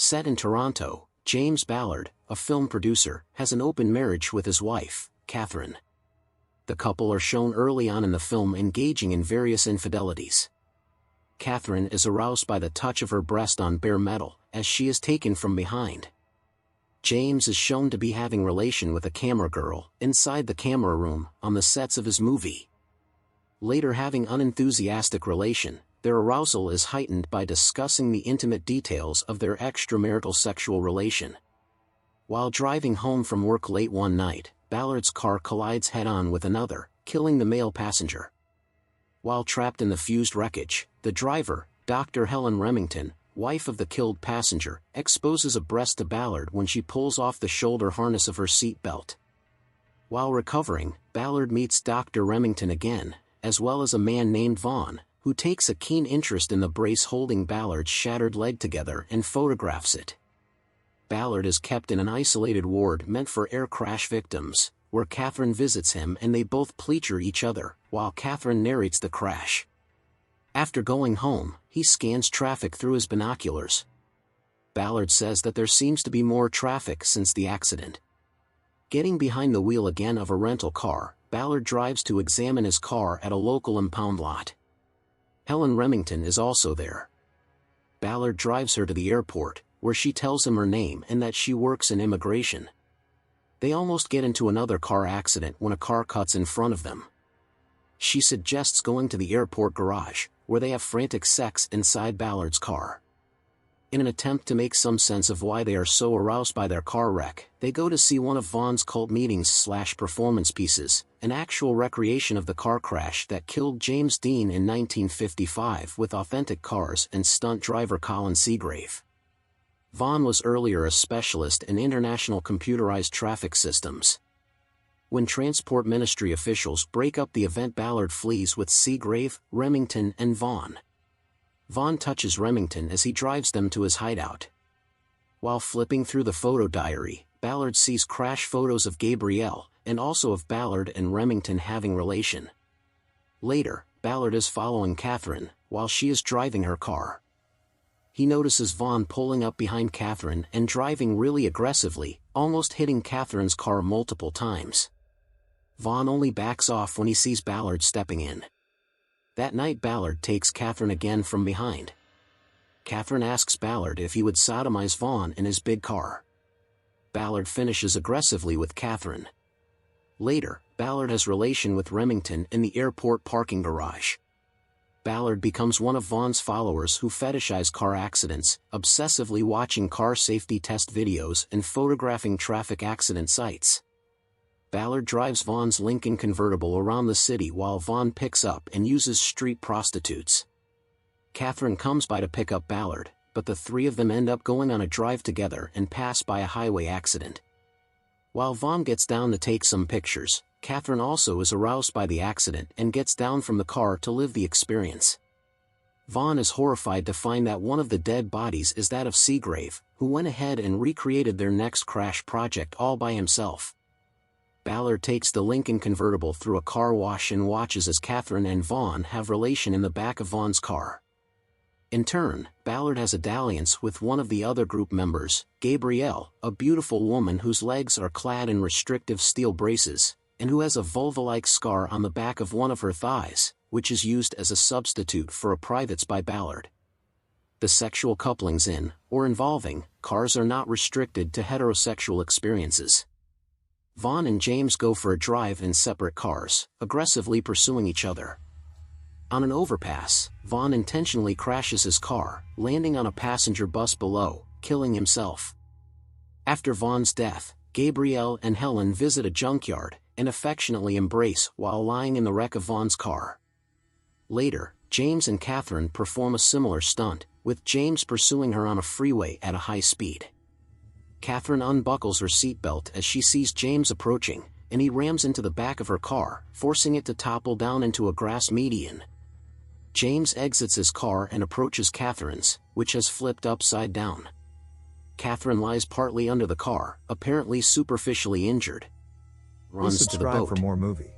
Set in Toronto, James Ballard, a film producer, has an open marriage with his wife, Catherine. The couple are shown early on in the film engaging in various infidelities. Catherine is aroused by the touch of her breast on bare metal, as she is taken from behind. James is shown to be having relation with a camera girl inside the camera room on the sets of his movie. Later, having unenthusiastic relation, their arousal is heightened by discussing the intimate details of their extramarital sexual relation. While driving home from work late one night, Ballard's car collides head-on with another, killing the male passenger. While trapped in the fused wreckage, the driver, Dr. Helen Remington, wife of the killed passenger, exposes a breast to Ballard when she pulls off the shoulder harness of her seat belt. While recovering, Ballard meets Dr. Remington again, as well as a man named Vaughn, who takes a keen interest in the brace holding Ballard's shattered leg together and photographs it. Ballard is kept in an isolated ward meant for air crash victims, where Catherine visits him and they both pleasure each other, while Catherine narrates the crash. After going home, he scans traffic through his binoculars. Ballard says that there seems to be more traffic since the accident. Getting behind the wheel again of a rental car, Ballard drives to examine his car at a local impound lot. Helen Remington is also there. Ballard drives her to the airport, where she tells him her name and that she works in immigration. They almost get into another car accident when a car cuts in front of them. She suggests going to the airport garage, where they have frantic sex inside Ballard's car. In an attempt to make some sense of why they are so aroused by their car wreck, they go to see one of Vaughn's cult meetings/performance pieces, an actual recreation of the car crash that killed James Dean in 1955 with authentic cars and stunt driver Colin Seagrave. Vaughn was earlier a specialist in international computerized traffic systems. When Transport Ministry officials break up the event, Ballard flees with Seagrave, Remington and Vaughn. Vaughn touches Remington as he drives them to his hideout. While flipping through the photo diary, Ballard sees crash photos of Gabrielle, and also of Ballard and Remington having relation. Later, Ballard is following Catherine, while she is driving her car. He notices Vaughn pulling up behind Catherine and driving really aggressively, almost hitting Catherine's car multiple times. Vaughn only backs off when he sees Ballard stepping in. That night, Ballard takes Catherine again from behind. Catherine asks Ballard if he would sodomize Vaughn in his big car. Ballard finishes aggressively with Catherine. Later, Ballard has relation with Remington in the airport parking garage. Ballard becomes one of Vaughn's followers who fetishize car accidents, obsessively watching car safety test videos and photographing traffic accident sites. Ballard drives Vaughn's Lincoln convertible around the city while Vaughn picks up and uses street prostitutes. Catherine comes by to pick up Ballard, but the three of them end up going on a drive together and pass by a highway accident. While Vaughn gets down to take some pictures, Catherine also is aroused by the accident and gets down from the car to live the experience. Vaughn is horrified to find that one of the dead bodies is that of Seagrave, who went ahead and recreated their next crash project all by himself. Ballard takes the Lincoln convertible through a car wash and watches as Catherine and Vaughn have relation in the back of Vaughn's car. In turn, Ballard has a dalliance with one of the other group members, Gabrielle, a beautiful woman whose legs are clad in restrictive steel braces, and who has a vulva-like scar on the back of one of her thighs, which is used as a substitute for a privates by Ballard. The sexual couplings in, or involving, cars are not restricted to heterosexual experiences. Vaughn and James go for a drive in separate cars, aggressively pursuing each other. On an overpass, Vaughn intentionally crashes his car, landing on a passenger bus below, killing himself. After Vaughn's death, Gabrielle and Helen visit a junkyard and affectionately embrace while lying in the wreck of Vaughn's car. Later, James and Catherine perform a similar stunt, with James pursuing her on a freeway at a high speed. Catherine unbuckles her seatbelt as she sees James approaching, and he rams into the back of her car, forcing it to topple down into a grass median. James exits his car and approaches Catherine's, which has flipped upside down. Catherine lies partly under the car, apparently superficially injured. Runs to the boat. For more movie.